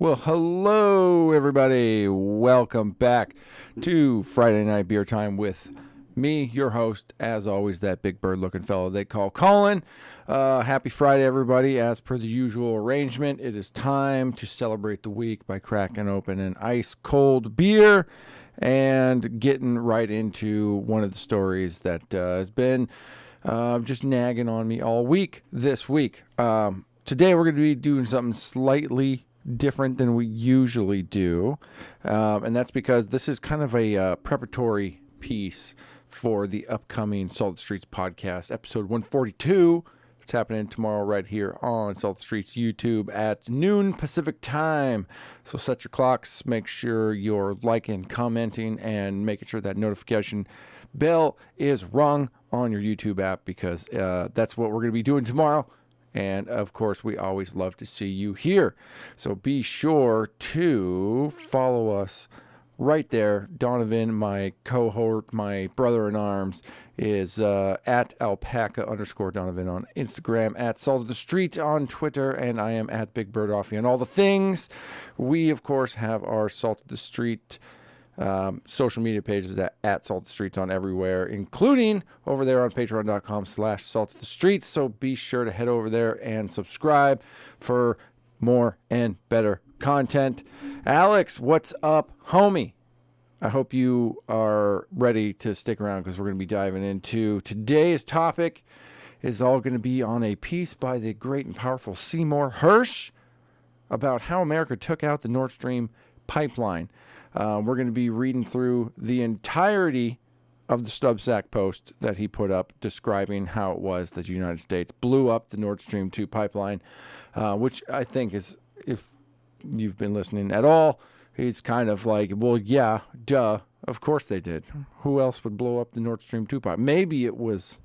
Well, hello, everybody. Welcome back to Friday Night Beer Time with me, your host, as always, that big bird looking fellow they call Colin. Happy Friday, everybody. As per the usual arrangement, it is time to celebrate the week by cracking open an ice cold beer and getting right into one of the stories that has been just nagging on me all week this week. Today, we're going to be doing something slightly different than we usually do, and that's because this is kind of a preparatory piece for the upcoming Salt the Streets podcast, episode 142. It's happening tomorrow right here on Salt the Streets YouTube at noon Pacific time. So set your clocks, make sure you're liking, commenting, and making sure that notification bell is rung on your YouTube app, because that's what we're going to be doing tomorrow. And, of course, we always love to see you here. So be sure to follow us right there. Donovan, my cohort, my brother-in-arms, is at alpaca_Donovan on Instagram, at Salt of the Street on Twitter, and I am at Big Bird Offie on all the things. We, of course, have our Salt of the Street social media pages at Salt the Streets on everywhere, including over there on patreon.com/Salt the Streets. So be sure to head over there and subscribe for more and better content. Alex, what's up, homie? I hope you are ready to stick around, because we're going to be diving into today's topic. Is all going to be on a piece by the great and powerful Seymour Hersh about how America took out the Nord Stream pipeline. We're going to be reading through the entirety of the Substack post that he put up describing how it was that the United States blew up the Nord Stream 2 pipeline, which I think is, if you've been listening at all, it's kind of like, well, yeah, duh, of course they did. Who else would blow up the Nord Stream 2 pipe? Maybe it was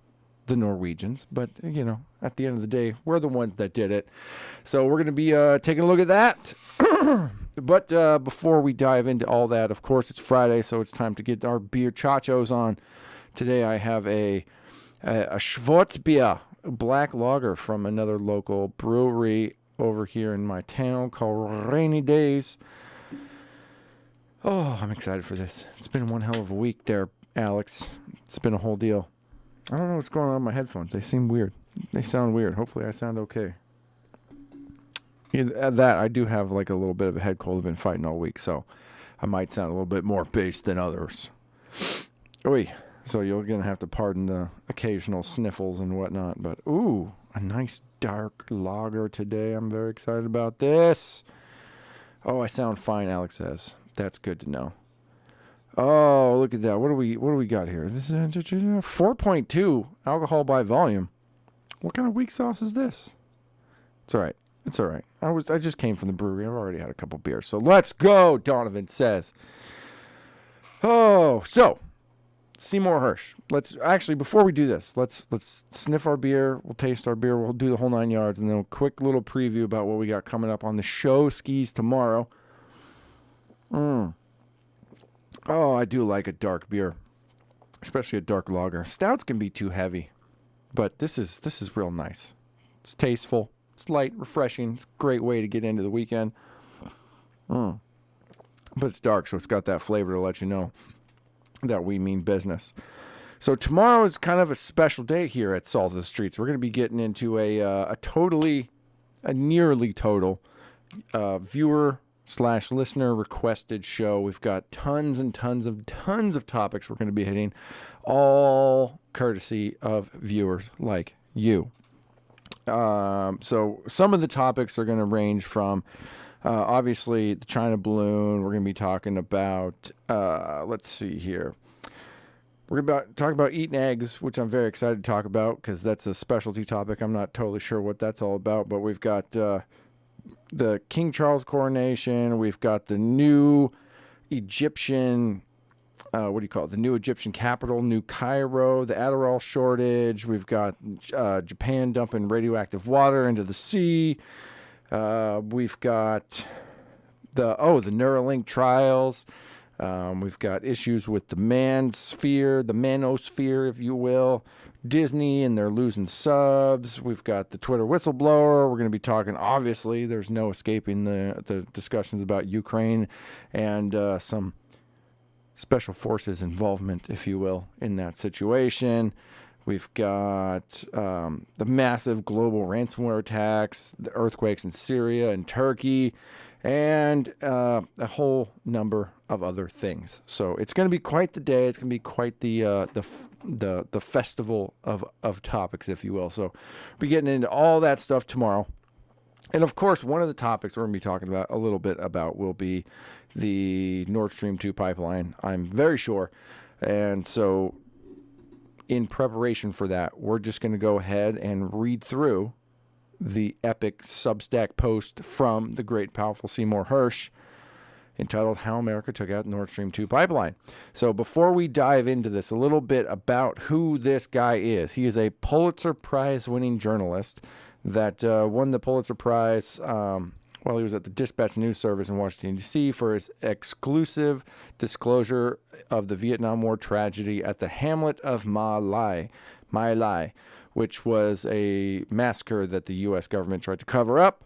the Norwegians, but, you know, at the end of the day, we're the ones that did it. So we're going to be taking a look at that. But before we dive into all that, of course, it's Friday, so it's time to get our beer chachos on. Today I have a Schwarzbier, a black lager from another local brewery over here in my town called Rainy Days. Oh, I'm excited for this. It's been one hell of a week there, Alex. It's been a whole deal. I don't know what's going on with my headphones. They seem weird. They sound weird. Hopefully I sound okay. That I do have like a little bit of a head cold. I've been fighting all week, so I might sound a little bit more bass than others. Oy. So you're going to have to pardon the occasional sniffles and whatnot. But, ooh, a nice dark lager today. I'm very excited about this. Oh, I sound fine, Alex says. That's good to know. Oh, look at that. What do we got here? This is 4.2 alcohol by volume. What kind of weak sauce is this? It's all right. It's all right. I just came from the brewery. I've already had a couple beers. So let's go, Donovan says. Oh, so Seymour Hersh. Let's actually, before we do this, let's sniff our beer. We'll taste our beer. We'll do the whole 9 yards, and then a quick little preview about what we got coming up on the show skis tomorrow. Oh, I do like a dark beer, especially a dark lager. Stouts can be too heavy, but this is real nice. It's tasteful. It's light, refreshing. It's a great way to get into the weekend. But it's dark, so it's got that flavor to let you know that we mean business. So tomorrow is kind of a special day here at Salt of the Streets. We're going to be getting into a nearly total viewer/listener requested show. We've got tons and tons of topics we're going to be hitting, all courtesy of viewers like you. So some of the topics are going to range from, obviously, the China balloon. We're going to be talking about, let's see here. We're going to talk about eating eggs, which I'm very excited to talk about because that's a specialty topic. I'm not totally sure what that's all about, but we've got the King Charles coronation. We've got the new Egyptian the new Egyptian capital, New Cairo, the Adderall shortage. We've got Japan dumping radioactive water into the sea. We've got the Neuralink trials. We've got issues with the manosphere, if you will. Disney and they're losing subs. We've got the Twitter whistleblower. We're going to be talking, obviously, there's no escaping the discussions about Ukraine and some special forces involvement, if you will, in that situation. We've got the massive global ransomware attacks, the earthquakes in Syria and Turkey, and a whole number of other things. So it's going to be quite the day. It's going to be quite the festival of topics, if you will. So we'll be getting into all that stuff tomorrow. And of course, one of the topics we're going to be talking about a little bit about will be the Nord Stream 2 pipeline, I'm very sure. And so in preparation for that, we're just going to go ahead and read through the epic Substack post from the great, powerful Seymour Hersh entitled How America Took Out Nord Stream 2 Pipeline. So before we dive into this, a little bit about who this guy is. He is a Pulitzer Prize winning journalist that won the Pulitzer Prize while he was at the Dispatch News Service in Washington, D.C. for his exclusive disclosure of the Vietnam War tragedy at the hamlet of My Lai, which was a massacre that the U.S. government tried to cover up.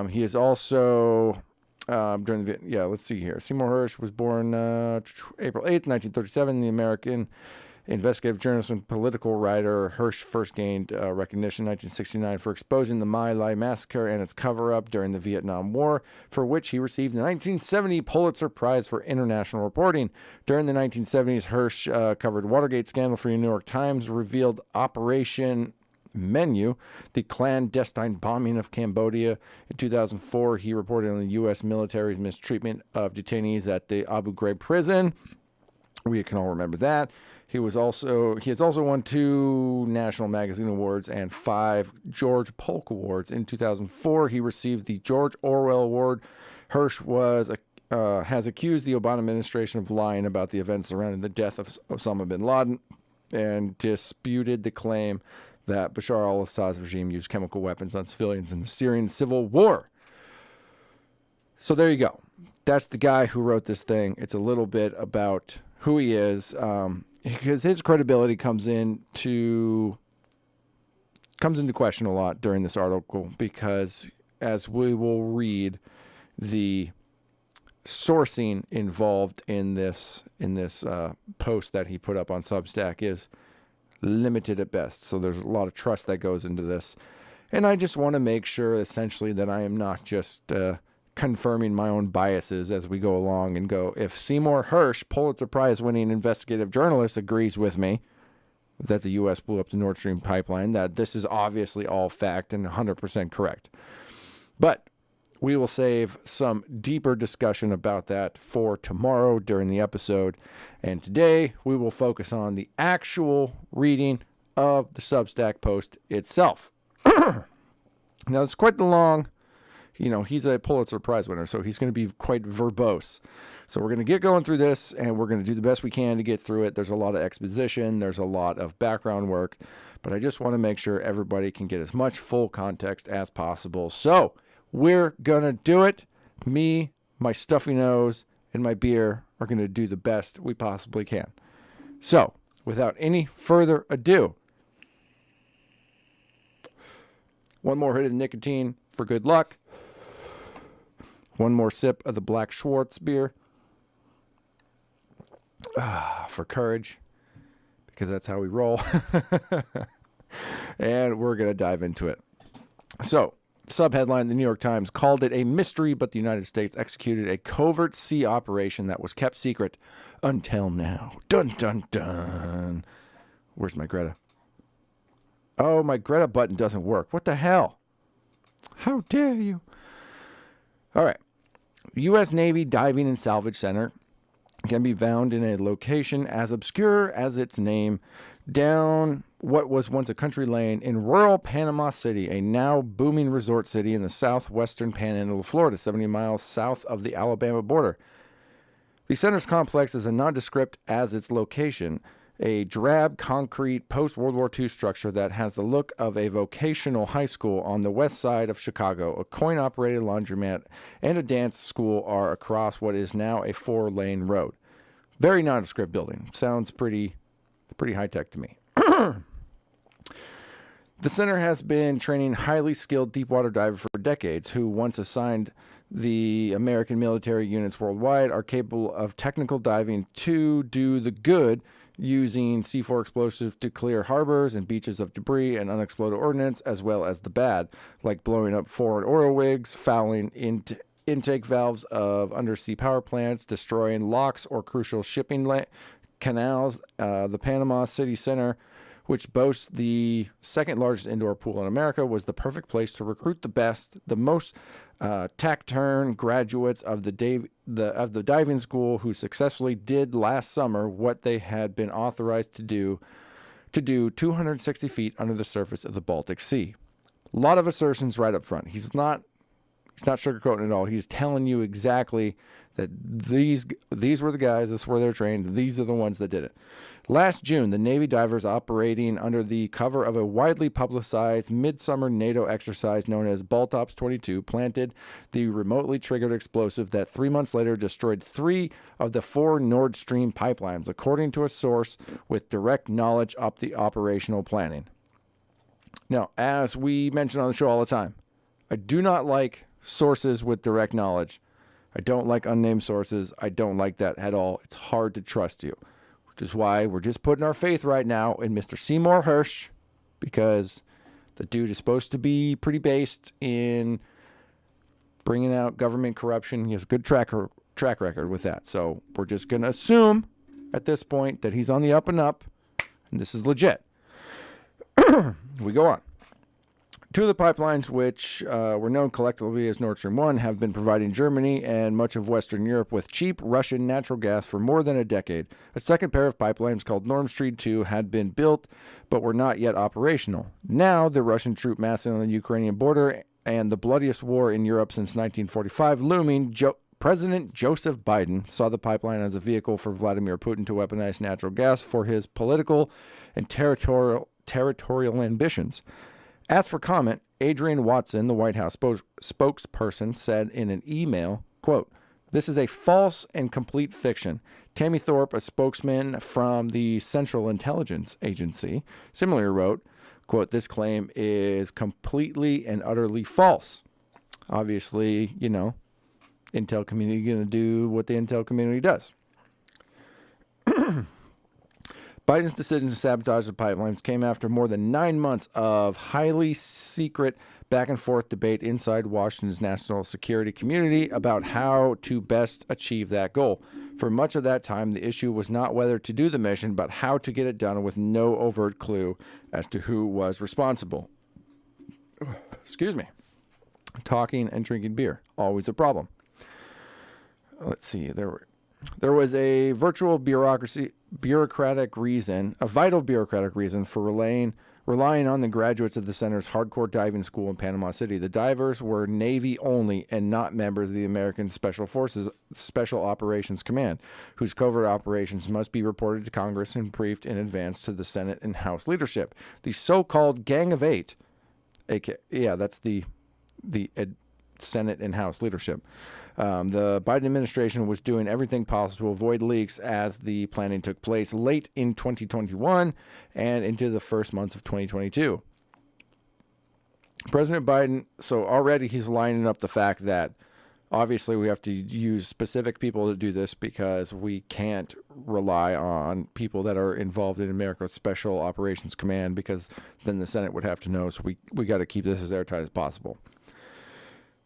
He is also, during the, let's see here. Seymour Hersh was born April 8th, 1937, the American investigative journalist and political writer. Hersh first gained recognition in 1969 for exposing the My Lai massacre and its cover-up during the Vietnam War, for which he received the 1970 Pulitzer Prize for International Reporting. During the 1970s, Hersh covered Watergate scandal for the New York Times, revealed Operation Menu, the clandestine bombing of Cambodia. In 2004, he reported on the U.S. military's mistreatment of detainees at the Abu Ghraib prison. We can all remember that. He has also won 2 National Magazine Awards and 5 George Polk Awards. In 2004, he received the George Orwell Award. Hersh has accused the Obama administration of lying about the events surrounding the death of Osama bin Laden and disputed the claim that Bashar al-Assad's regime used chemical weapons on civilians in the Syrian civil war. So there you go. That's the guy who wrote this thing. It's a little bit about who he is, because his credibility comes into question a lot during this article, because as we will read, the sourcing involved in this post that he put up on Substack is limited at best. So there's a lot of trust that goes into this, and I just want to make sure essentially that I am not just confirming my own biases as we go along and go, if Seymour Hersh, Pulitzer Prize winning investigative journalist, agrees with me that the U.S. blew up the Nord Stream pipeline, that this is obviously all fact and 100% correct. But we will save some deeper discussion about that for tomorrow during the episode. And today we will focus on the actual reading of the Substack post itself. Now, it's quite the long, he's a Pulitzer Prize winner, so he's going to be quite verbose. So we're going to get going through this, and we're going to do the best we can to get through it. There's a lot of exposition. There's a lot of background work, but I just want to make sure everybody can get as much full context as possible. So we're going to do it. Me, my stuffy nose, and my beer are going to do the best we possibly can. So without any further ado, one more hit of nicotine for good luck. One more sip of the Black Schwartz beer for courage, because that's how we roll. And we're going to dive into it. So, subheadline, the New York Times called it a mystery, but the United States executed a covert sea operation that was kept secret until now. Dun, dun, dun. Where's my Greta? Oh, my Greta button doesn't work. What the hell? How dare you? All right. U.S. Navy Diving and Salvage Center can be found in a location as obscure as its name, down what was once a country lane in rural Panama City, a now booming resort city in the southwestern panhandle of Florida, 70 miles south of the Alabama border. The center's complex is as nondescript as its location, a drab concrete post-World War II structure that has the look of a vocational high school on the west side of Chicago. A coin-operated laundromat and a dance school are across what is now a 4-lane road. Very nondescript building. Sounds pretty high-tech to me. The center has been training highly skilled deepwater divers for decades who, once assigned the American military units worldwide, are capable of technical diving to do the good, using C4 explosives to clear harbors and beaches of debris and unexploded ordnance, as well as the bad, like blowing up foreign oil rigs, fouling intake valves of undersea power plants, destroying locks or crucial shipping canals. The Panama City Center, which boasts the second largest indoor pool in America, was the perfect place to recruit the best, the most taciturn graduates of the diving school who successfully did last summer what they had been authorized to do 260 feet under the surface of the Baltic Sea. A lot of assertions right up front. He's not sugarcoating it all. He's telling you exactly that these were the guys, this is where they're trained, these are the ones that did it. Last June, the Navy divers operating under the cover of a widely publicized midsummer NATO exercise known as Baltops 22 planted the remotely triggered explosive that 3 months later destroyed 3 of the 4 Nord Stream pipelines, according to a source with direct knowledge of the operational planning. Now, as we mention on the show all the time, I do not like sources with direct knowledge. I don't like unnamed sources. I don't like that at all. It's hard to trust you, which is why we're just putting our faith right now in Mr. Seymour Hersh, because the dude is supposed to be pretty based in bringing out government corruption. He has a good track record with that. So we're just going to assume at this point that he's on the up and up, and this is legit. We go on. 2 of the pipelines, which were known collectively as Nord Stream 1, have been providing Germany and much of Western Europe with cheap Russian natural gas for more than a decade. A second pair of pipelines called Nord Stream 2 had been built but were not yet operational. Now, the Russian troop massing on the Ukrainian border and the bloodiest war in Europe since 1945 looming, President Joseph Biden saw the pipeline as a vehicle for Vladimir Putin to weaponize natural gas for his political and territorial ambitions. As for comment, Adrienne Watson, the White House spokesperson, said in an email, quote, "This is a false and complete fiction." Tammy Thorpe, a spokesman from the Central Intelligence Agency, similarly wrote, quote, "This claim is completely and utterly false." Obviously, Intel community going to do what the Intel community does. Biden's decision to sabotage the pipelines came after more than 9 months of highly secret back-and-forth debate inside Washington's national security community about how to best achieve that goal. For much of that time, the issue was not whether to do the mission, but how to get it done with no overt clue as to who was responsible. Excuse me. Talking and drinking beer, always a problem. Let's see, there was a vital bureaucratic reason for relying on the graduates of the center's hardcore diving school in Panama City. The divers were Navy only and not members of the American Special Forces Special Operations Command, whose covert operations must be reported to Congress and briefed in advance to the Senate and House leadership. The so-called Gang of Eight, that's the Senate and House leadership. The Biden administration was doing everything possible to avoid leaks as the planning took place late in 2021 and into the first months of 2022. President Biden, so already he's lining up the fact that obviously we have to use specific people to do this because we can't rely on people that are involved in America's Special Operations Command, because then the Senate would have to know. So we got to keep this as airtight as possible.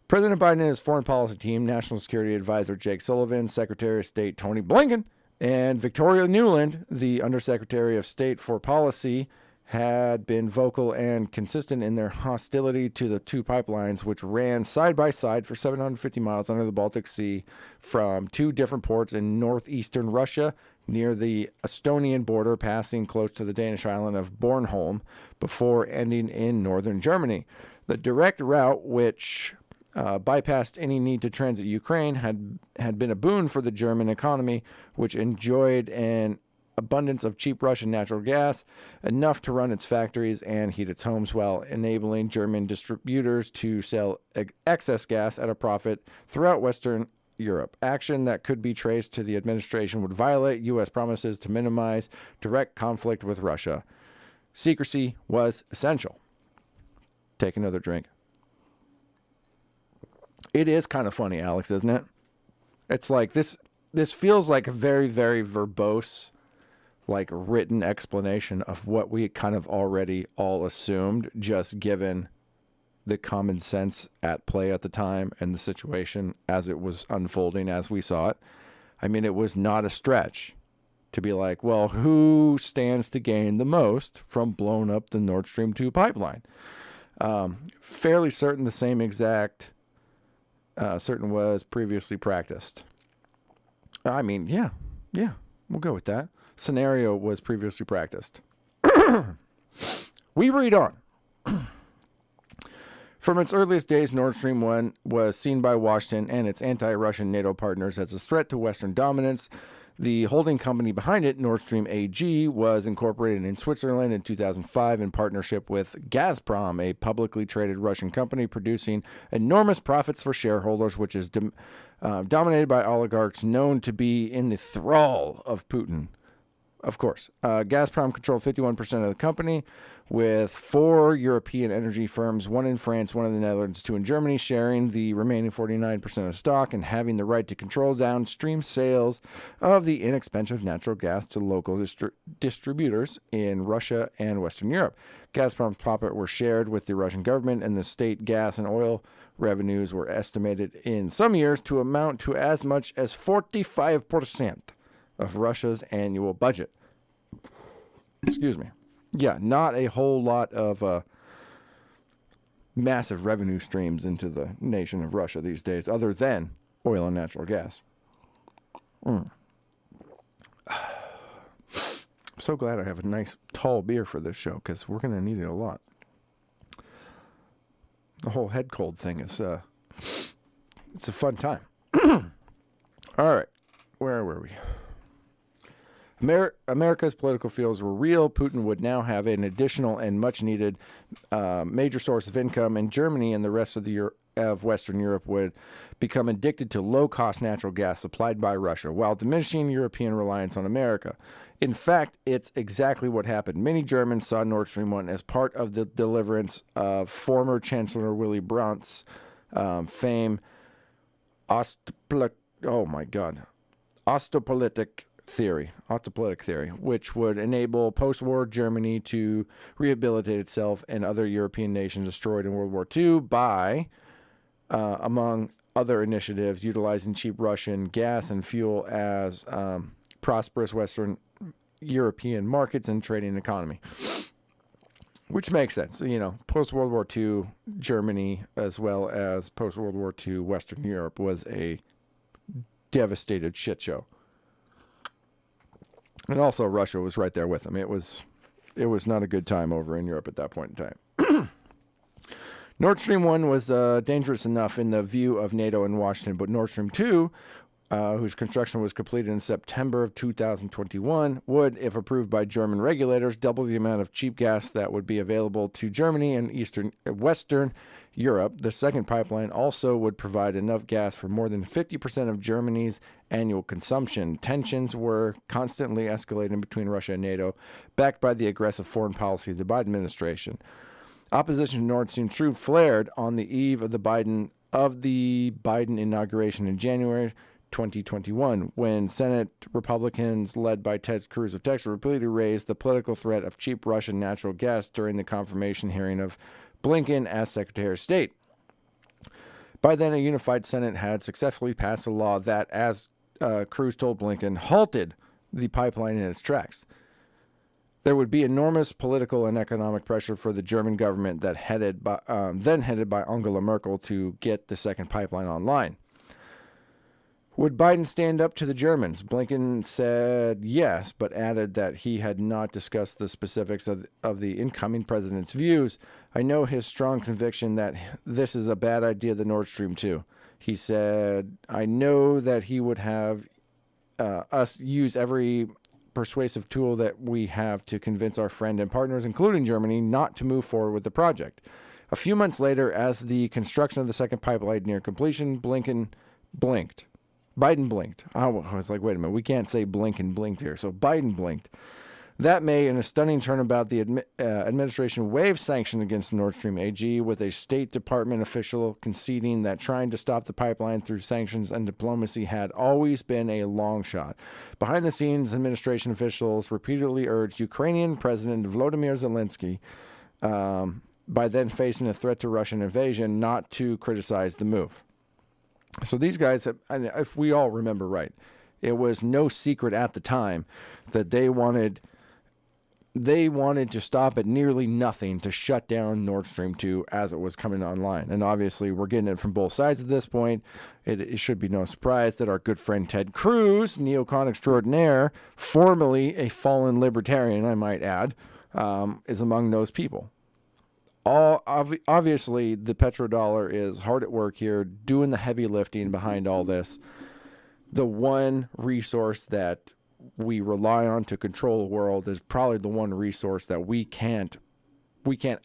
President Biden and his foreign policy team, National Security Advisor Jake Sullivan, Secretary of State Tony Blinken, and Victoria Nuland, the Undersecretary of State for Policy, had been vocal and consistent in their hostility to the 2 pipelines, which ran side by side for 750 miles under the Baltic Sea from 2 different ports in northeastern Russia near the Estonian border, passing close to the Danish island of Bornholm before ending in northern Germany. The direct route, which bypassed any need to transit Ukraine, had been a boon for the German economy, which enjoyed an abundance of cheap Russian natural gas, enough to run its factories and heat its homes, while enabling German distributors to sell excess gas at a profit throughout Western Europe. Action that could be traced to the administration would violate U.S. promises to minimize direct conflict with Russia. Secrecy was essential. take another drink. It is kind of funny, Alex, isn't it? It's like this feels like a very, very verbose, like written explanation of what we kind of already all assumed, just given the common sense at play at the time and the situation as it was unfolding as we saw it. I mean, it was not a stretch to be like, well, who stands to gain the most from blowing up the Nord Stream 2 pipeline? Fairly certain the same exact certain was previously practiced. I mean, yeah, we'll go with that. Scenario was previously practiced. We read on. From its earliest days, Nord Stream 1 was seen by Washington and its anti-Russian NATO partners as a threat to Western dominance. The holding company behind it, Nord Stream AG, was incorporated in Switzerland in 2005 in partnership with Gazprom, a publicly traded Russian company producing enormous profits for shareholders, which is dominated by oligarchs known to be in the thrall of Putin. Of course, Gazprom controlled 51% of the company, with 4 European energy firms, 1 in France, 1 in the Netherlands, 2 in Germany, sharing the remaining 49% of stock and having the right to control downstream sales of the inexpensive natural gas to local distributors in Russia and Western Europe. Gazprom's profit were shared with the Russian government, and the state gas and oil revenues were estimated in some years to amount to as much as 45% of Russia's annual budget. Excuse me. Yeah, not a whole lot of massive revenue streams into the nation of Russia these days, other than oil and natural gas. I'm so glad I have a nice tall beer for this show, because we're going to need it a lot. The whole head cold thing is, it's a fun time. All right, where were we? America's political fears were real. Putin would now have an additional and much-needed major source of income, and Germany and the rest of Western Europe would become addicted to low-cost natural gas supplied by Russia, while diminishing European reliance on America. In fact, it's exactly what happened. Many Germans saw Nord Stream 1 as part of the deliverance of former Chancellor Willy Brandt's fame, Ostopolitik theory, which would enable post-war Germany to rehabilitate itself and other European nations destroyed in World War II by, among other initiatives, utilizing cheap Russian gas and fuel as prosperous Western European markets and trading economy. Which makes sense. You know, post-World War II Germany, as well as post-World War II Western Europe, was a devastated shit show. And also Russia was right there with them. It was not a good time over in Europe at that point in time. Nord Stream 1 was dangerous enough in the view of NATO and Washington, but Nord Stream 2, whose construction was completed in September of 2021, would, if approved by German regulators, double the amount of cheap gas that would be available to Germany and Western Europe. The second pipeline also would provide enough gas for more than 50% of Germany's annual consumption. Tensions were constantly escalating between Russia and NATO, backed by the aggressive foreign policy of the Biden administration. Opposition to Nord Stream 2 flared on the eve of the Biden inauguration in January 2021, when Senate Republicans led by Ted Cruz of Texas repeatedly raised the political threat of cheap Russian natural gas during the confirmation hearing of Blinken as Secretary of State. By then, a unified Senate had successfully passed a law that, as Cruz told Blinken, halted the pipeline in its tracks. There would be enormous political and economic pressure for the German government that then headed by Angela Merkel to get the second pipeline online. Would Biden stand up to the Germans? Blinken said yes, but added that he had not discussed the specifics of the incoming president's views. I know his strong conviction that this is a bad idea, the Nord Stream 2. He said, I know that he would have us use every persuasive tool that we have to convince our friend and partners, including Germany, not to move forward with the project. A few months later, as the construction of the second pipeline near completion, Biden blinked. I was like, wait a minute, we can't say Blinken blinked here. So Biden blinked. That May, in a stunning turnabout, the administration waived sanctions against Nord Stream AG, with a State Department official conceding that trying to stop the pipeline through sanctions and diplomacy had always been a long shot. Behind the scenes, administration officials repeatedly urged Ukrainian President Volodymyr Zelensky, by then facing a threat to Russian invasion, not to criticize the move. So these guys, if we all remember right, it was no secret at the time that they wanted to stop at nearly nothing to shut down Nord Stream 2 as it was coming online. And obviously, we're getting it from both sides at this point. It should be no surprise that our good friend Ted Cruz, neocon extraordinaire, formerly a fallen libertarian, I might add, is among those people. Obviously, the petrodollar is hard at work here, doing the heavy lifting behind all this. The one resource that we rely on to control the world is probably the one resource that we can't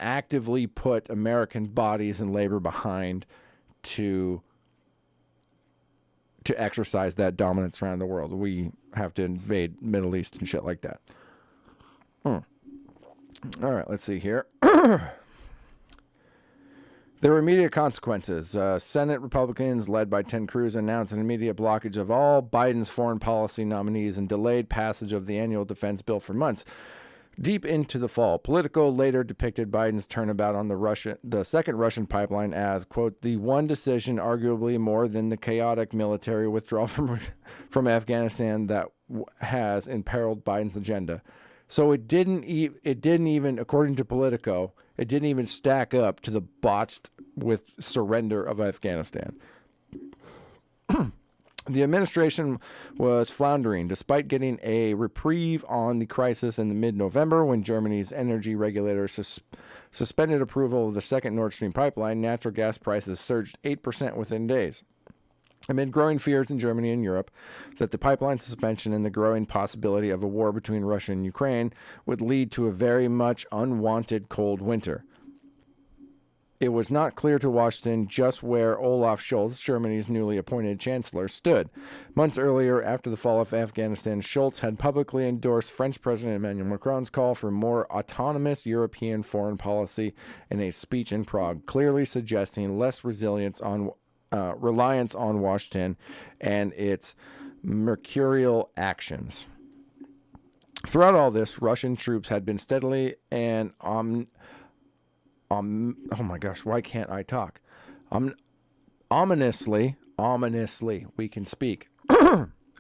actively put American bodies and labor behind to exercise that dominance around the world. We have to invade Middle East and shit like that. All right, let's see here. There were immediate consequences. Senate Republicans, led by Ted Cruz, announced an immediate blockage of all Biden's foreign policy nominees and delayed passage of the annual defense bill for months, deep into the fall. Politico later depicted Biden's turnabout on the second Russian pipeline as, quote, the one decision arguably more than the chaotic military withdrawal from Afghanistan that has imperiled Biden's agenda. So it didn't even, according to Politico, it didn't even stack up to the botched with surrender of Afghanistan. The administration was floundering despite getting a reprieve on the crisis in mid-November when Germany's energy regulators suspended approval of the second Nord Stream pipeline. Natural gas prices surged 8% within days. Amid growing fears in Germany and Europe that the pipeline suspension and the growing possibility of a war between Russia and Ukraine would lead to a very much unwanted cold winter. It was not clear to Washington just where Olaf Scholz, Germany's newly appointed chancellor, stood. Months earlier, after the fall of Afghanistan, Scholz had publicly endorsed French President Emmanuel Macron's call for more autonomous European foreign policy in a speech in Prague, clearly suggesting less reliance on Washington and its mercurial actions. Throughout all this, Russian troops had been steadily and oh my gosh, why can't I talk? Ominously, we can speak.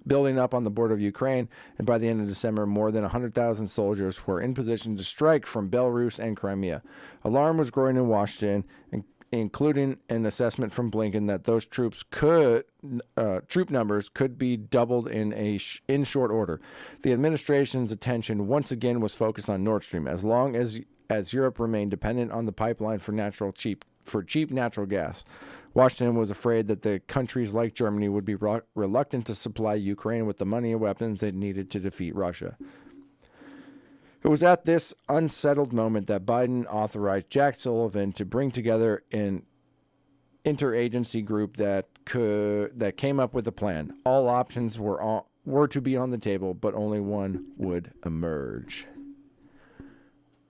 Building up on the border of Ukraine, and by the end of December, more than 100,000 soldiers were in position to strike from Belarus and Crimea. Alarm was growing in Washington, including an assessment from Blinken that those troop numbers could be doubled in short order. The administration's attention once again was focused on Nord Stream. As long as Europe remained dependent on the pipeline for cheap natural gas, Washington was afraid that the countries like Germany would be reluctant to supply Ukraine with the money and weapons it needed to defeat Russia. It was at this unsettled moment that Biden authorized Jack Sullivan to bring together an interagency group that came up with a plan. All options were to be on the table, but only one would emerge.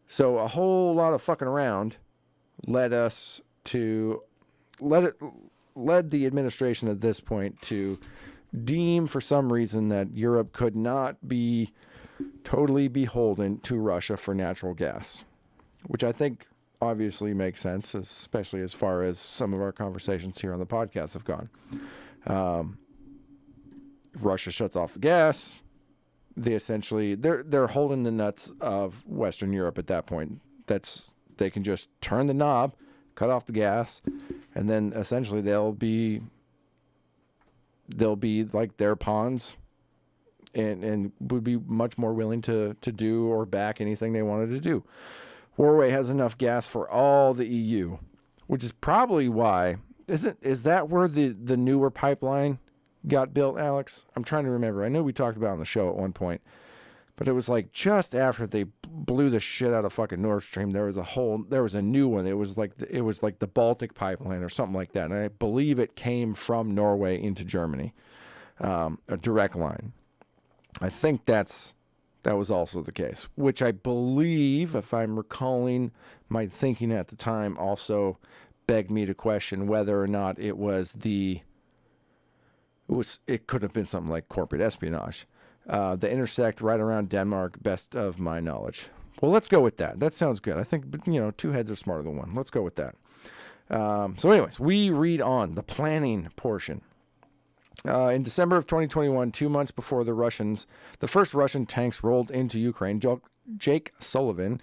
So a whole lot of fucking around led the administration at this point to deem for some reason that Europe could not be totally beholden to Russia for natural gas, which I think obviously makes sense, especially as far as some of our conversations here on the podcast have gone. Russia shuts off the gas. They're holding the nuts of Western Europe at that point. They can just turn the knob, cut off the gas, and then essentially they'll be like their pawns, and would be much more willing to do or back anything they wanted to do. Norway has enough gas for all the EU, which is probably why. Is that where the newer pipeline got built, Alex? I'm trying to remember. I know we talked about it on the show at one point, but it was like just after they blew the shit out of fucking Nord Stream, there was a new one. It was like the Baltic pipeline or something like that, and I believe it came from Norway into Germany, a direct line. I think that's that was also the case, which I believe, if I'm recalling my thinking at the time, also begged me to question whether or not it could have been something like corporate espionage. They intersect right around Denmark, best of my knowledge. Well, let's go with that. That sounds good. I think, two heads are smarter than one. Let's go with that. So anyways, we read on the planning portion. In December of 2021, 2 months before the first Russian tanks rolled into Ukraine, Jake Sullivan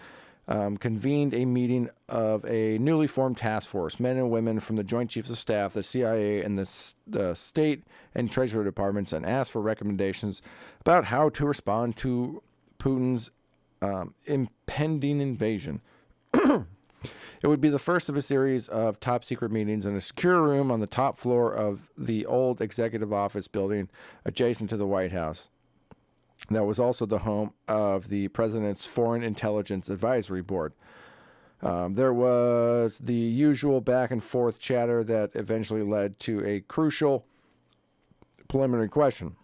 convened a meeting of a newly formed task force, men and women from the Joint Chiefs of Staff, the CIA, and the State and Treasury Departments, and asked for recommendations about how to respond to Putin's impending invasion. It would be the first of a series of top-secret meetings in a secure room on the top floor of the old executive office building adjacent to the White House. That was also the home of the president's Foreign Intelligence Advisory Board. There was the usual back-and-forth chatter that eventually led to a crucial preliminary question.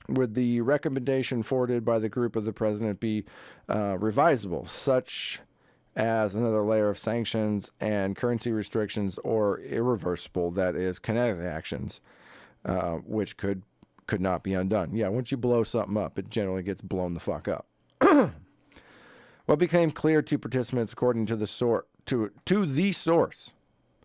Would the recommendation forwarded by the group of the president be revisable, such as another layer of sanctions and currency restrictions, or irreversible, that is, kinetic actions, which could not be undone? Yeah, once you blow something up, it generally gets blown the fuck up. What became clear to participants, according to the source,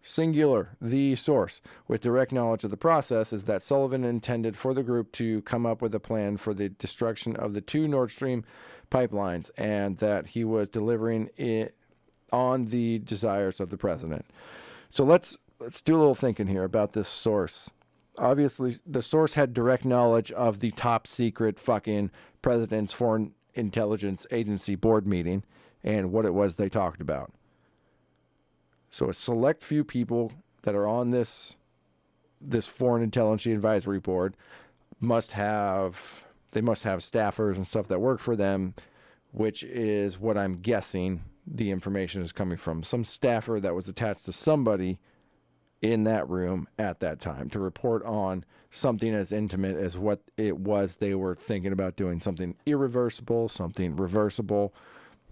singular, the source, with direct knowledge of the process, is that Sullivan intended for the group to come up with a plan for the destruction of the 2 Nord Stream pipelines, and that he was delivering it on the desires of the president. So let's do a little thinking here about this source. Obviously, the source had direct knowledge of the top secret fucking president's Foreign Intelligence Agency board meeting and what it was they talked about. So a select few people that are on this Foreign Intelligence Advisory Board must have staffers and stuff that work for them, which is what I'm guessing the information is coming from. Some staffer that was attached to somebody in that room at that time to report on something as intimate as what it was they were thinking about doing, something irreversible, something reversible,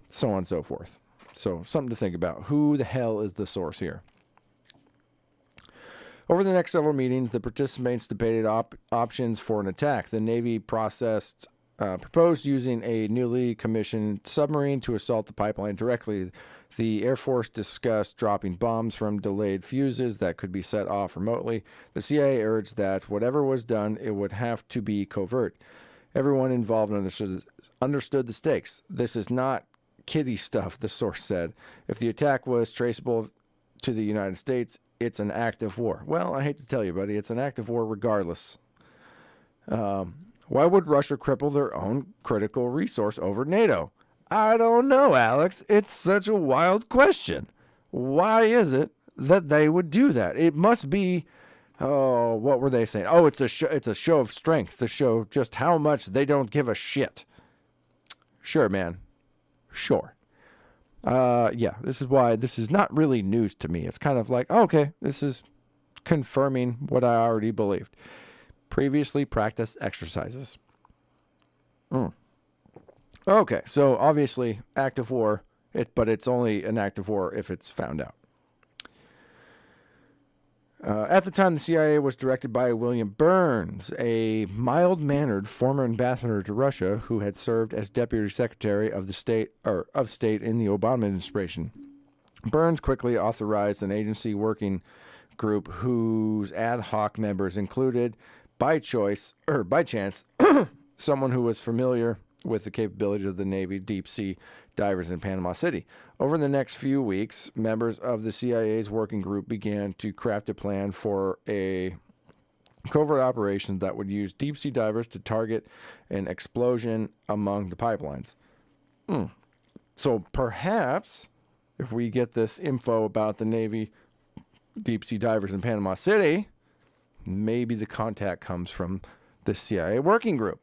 so on and so forth. So something to think about. Who the hell is the source here? Over the next several meetings, the participants debated options for an attack. The Navy proposed using a newly commissioned submarine to assault the pipeline directly. The Air Force discussed dropping bombs from delayed fuses that could be set off remotely. The CIA urged that whatever was done, it would have to be covert. Everyone involved understood the stakes. This is not kiddie stuff, the source said. If the attack was traceable to the United States, it's an act of war. Well, I hate to tell you, buddy, it's an act of war regardless. Why would Russia cripple their own critical resource over NATO? I don't know, Alex. It's such a wild question. Why is it that they would do that? It must be, what were they saying? Oh, it's a show of strength to show just how much they don't give a shit. Sure, man. Sure. Yeah, this is why this is not really news to me. It's kind of like, okay, this is confirming what I already believed. Previously practiced exercises. Okay, so obviously act of war, but it's only an act of war if it's found out. At the time, the CIA was directed by William Burns, a mild-mannered former ambassador to Russia who had served as Deputy Secretary of State in the Obama administration. Burns quickly authorized an agency working group whose ad hoc members included, by chance, someone who was familiar with the capabilities of the Navy deep-sea divers in Panama City. Over the next few weeks, members of the CIA's working group began to craft a plan for a covert operation that would use deep-sea divers to target an explosion among the pipelines. So perhaps, if we get this info about the Navy deep-sea divers in Panama City, maybe the contact comes from the CIA working group.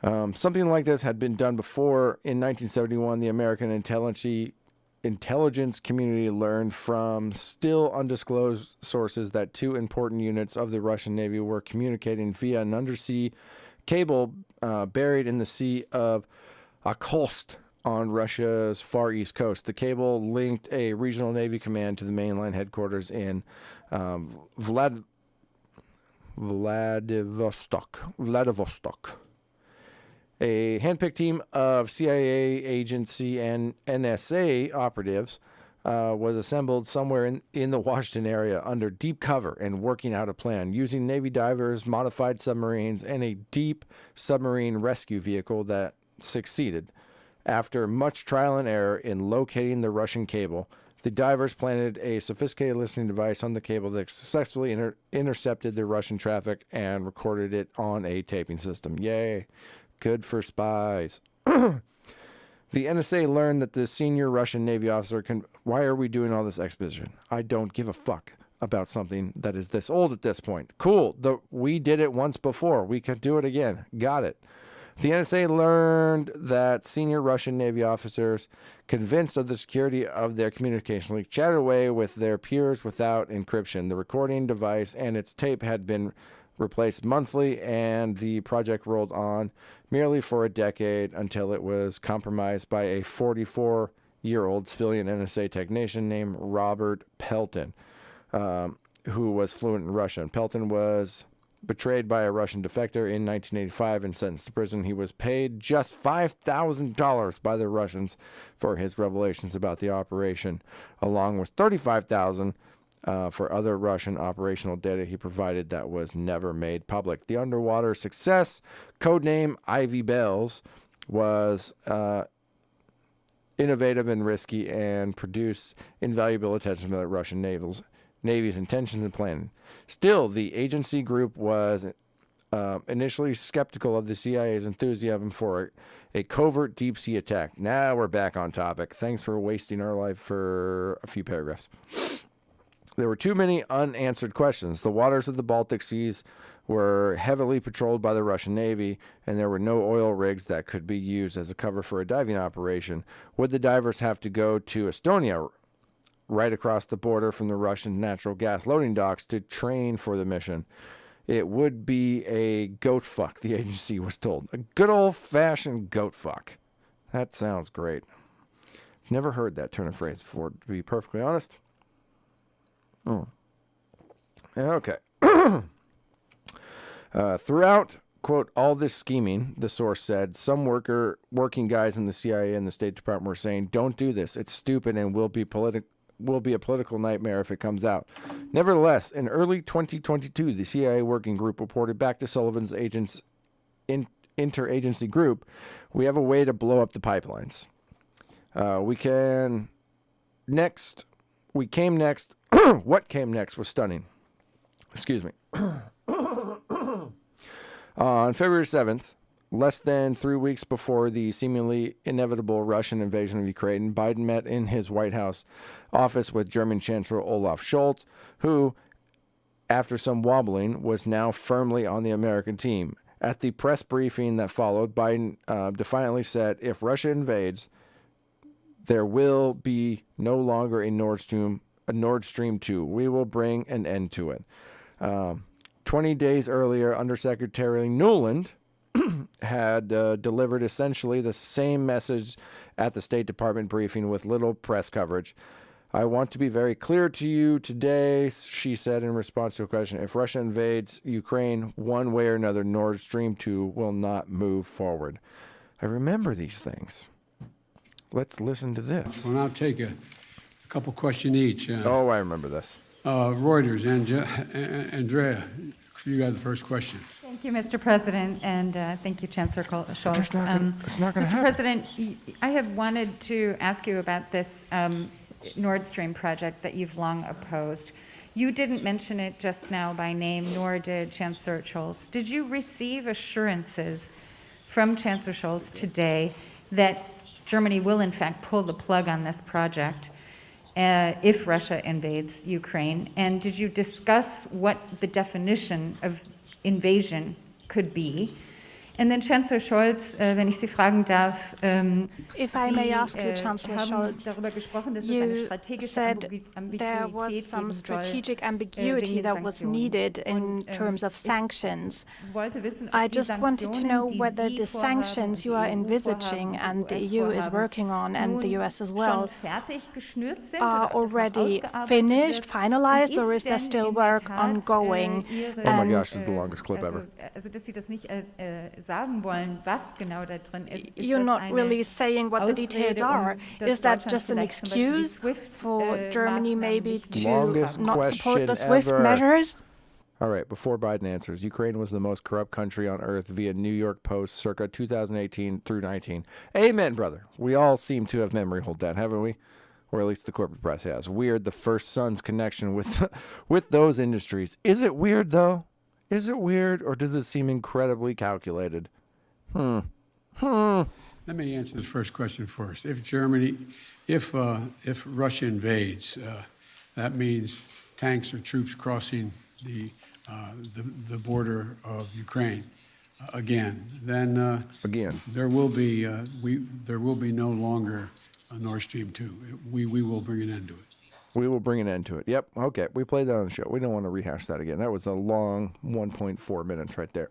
Something like this had been done before. In 1971, the American intelligence community learned from still undisclosed sources that 2 important units of the Russian Navy were communicating via an undersea cable buried in the Sea of Okhotsk on Russia's far east coast. The cable linked a regional Navy command to the mainline headquarters in Vladivostok. A handpicked team of CIA agency and NSA operatives was assembled somewhere in the Washington area under deep cover and working out a plan using Navy divers, modified submarines, and a deep submarine rescue vehicle that succeeded. After much trial and error in locating the Russian cable, the divers planted a sophisticated listening device on the cable that successfully intercepted the Russian traffic and recorded it on a taping system. Yay. Good for spies. The NSA learned that the senior Russian Navy officer why are we doing all this exposition? I don't give a fuck about something that is this old at this point. Cool. We did it once before. We could do it again. Got it. The NSA learned that senior Russian Navy officers, convinced of the security of their communication link, chatted away with their peers without encryption. The recording device and its tape had been replaced monthly, and the project rolled on merely for a decade until it was compromised by a 44-year-old civilian NSA technician named Robert Pelton, who was fluent in Russian. Pelton was betrayed by a Russian defector in 1985 and sentenced to prison. He was paid just $5,000 by the Russians for his revelations about the operation, along with $35,000 for other Russian operational data he provided that was never made public. The underwater success, codename Ivy Bells, was innovative and risky and produced invaluable attention to the Russian Navy's intentions and planning. Still, the agency group was initially skeptical of the CIA's enthusiasm for a covert deep-sea attack. Now we're back on topic. Thanks for wasting our life for a few paragraphs. There were too many unanswered questions. The waters of the Baltic Seas were heavily patrolled by the Russian Navy, and there were no oil rigs that could be used as a cover for a diving operation. Would the divers have to go to Estonia, right across the border from the Russian natural gas loading docks, to train for the mission? It would be a goat fuck, the agency was told. A good old-fashioned goat fuck. That sounds great. Never heard that turn of phrase before, to be perfectly honest. Okay. Throughout, quote, all this scheming, the source said, some working guys in the CIA and the State Department were saying, don't do this. It's stupid and will be a political nightmare if it comes out. Nevertheless, in early 2022, the CIA working group reported back to Sullivan's interagency group, we have a way to blow up the pipelines. What came next was stunning. Excuse me. On February 7th, less than 3 weeks before the seemingly inevitable Russian invasion of Ukraine, Biden met in his White House office with German Chancellor Olaf Scholz, who, after some wobbling, was now firmly on the American team. At the press briefing that followed, Biden defiantly said, if Russia invades, there will be no longer a Nord Stream 2. We will bring an end to it. 20 days earlier, Undersecretary Nuland had delivered essentially the same message at the State Department briefing with little press coverage. I want to be very clear to you today, she said in response to a question. If Russia invades Ukraine one way or another, Nord Stream 2 will not move forward. I remember these things. Let's listen to this. Well, I'll take a couple questions each. I remember this. Reuters, Andrea, you got the first question. Thank you, Mr. President, and thank you, Chancellor Scholz. It's not going to happen. Mr. President, I have wanted to ask you about this Nord Stream project that you've long opposed. You didn't mention it just now by name, nor did Chancellor Scholz. Did you receive assurances from Chancellor Scholz today that Germany will, in fact, pull the plug on this project if Russia invades Ukraine? And did you discuss what the definition of invasion could be? And then Chancellor Scholz, wenn ich Sie fragen darf, If I may Sie ask you, Chancellor haben Scholz, darüber gesprochen, dass es eine you strategische said Ambiguität there was geben some soll, strategic wegen ambiguity den that was Sanktionen. needed in Und, terms of ich sanctions. wollte wissen, ob I die just wanted to Sanktionen, know die whether Sie the vorhaben sanctions und you die are EU envisaging vorhaben and und the die EU US is vorhaben, working on and the nun US as well schon fertig geschnürt sind are oder ob das noch already ausgearbeitet finished, wird. finalized, Und or is there denn still in der work Tat, ongoing? Ihre, Oh my And gosh, this is the longest clip ever. Also, dass Sie das nicht sagen wollen, was genau da drin ist. Ist you're das not eine really saying what the details Ausrede, are. dass Is that Deutschland just an vielleicht zum Beispiel die excuse SWIFT, for Germany maybe Maßnahmen nicht to Longest not support the question SWIFT ever. measures? All right, before Biden answers, Ukraine was the most corrupt country on earth via New York Post circa 2018 through 19. Amen, brother. We all seem to have memory hold that, haven't we? Or at least the corporate press has. Weird, the first son's connection with with those industries. Is it weird, though? Is it weird, or does it seem incredibly calculated? Let me answer the first question first. If Russia invades, that means tanks or troops crossing the border of Ukraine again. Then Again. there will be no longer a Nord Stream 2. We will bring an end to it. We will bring an end to it. Yep. Okay. We played that on the show. We don't want to rehash that again. That was a long 1.4 minutes right there.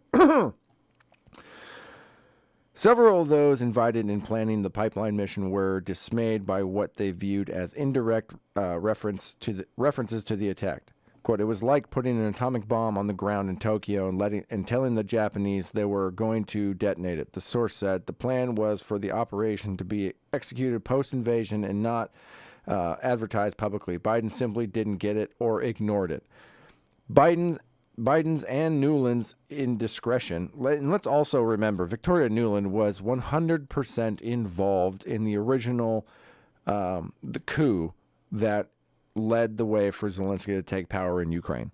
Several of those invited in planning the pipeline mission were dismayed by what they viewed as indirect references to the attack. Quote, it was like putting an atomic bomb on the ground in Tokyo and telling the Japanese they were going to detonate it. The source said the plan was for the operation to be executed post-invasion and not advertised publicly. Biden simply didn't get it or ignored it. Biden's and Nuland's indiscretion. And let's also remember, Victoria Nuland was 100% involved in the original the coup that led the way for Zelensky to take power in Ukraine.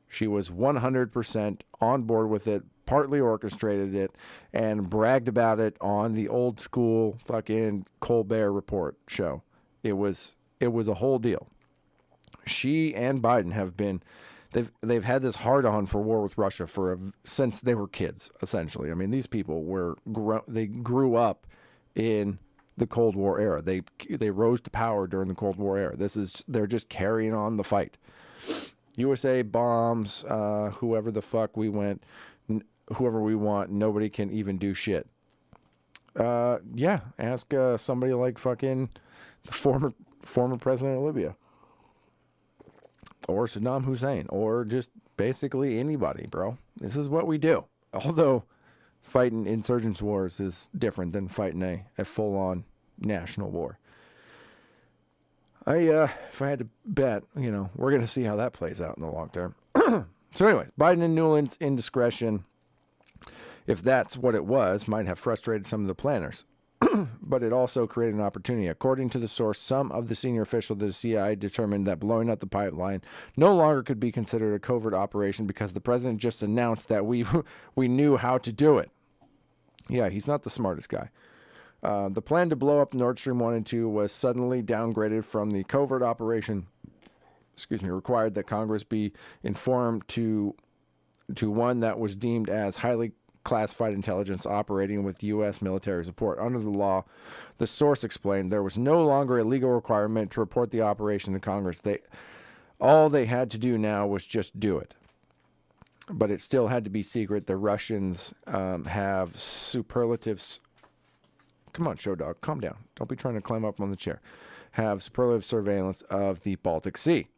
She was 100% on board with it, partly orchestrated it, and bragged about it on the old school fucking Colbert Report show. It was a whole deal. She and Biden have been they've had this hard on for war with Russia since they were kids, essentially. I mean, these people they grew up in the Cold War era. They rose to power during the Cold War era. They're just carrying on the fight. USA bombs whoever the fuck whoever we want. Nobody can even do shit. Yeah, ask somebody like fucking the former president of Libya, or Saddam Hussein, or just basically anybody, bro. This is what we do. Although fighting insurgents wars is different than fighting a full-on national war. If I had to bet, we're going to see how that plays out in the long term. So anyway, Biden and Nuland's indiscretion, if that's what it was, might have frustrated some of the planners. But it also created an opportunity. According to the source, some of the senior officials of the CIA determined that blowing up the pipeline no longer could be considered a covert operation because the president just announced that we knew how to do it. Yeah, he's not the smartest guy. The plan to blow up Nord Stream 1 and 2 was suddenly downgraded from the covert operation, required that Congress be informed to one that was deemed as highly classified intelligence operating with U.S. military support. Under the law, the source explained, there was no longer a legal requirement to report the operation to Congress. All they had to do now was just do it. But it still had to be secret. The Russians have superlatives. Come on, show dog, calm down. Don't be trying to climb up on the chair. Have superlative surveillance of the Baltic Sea.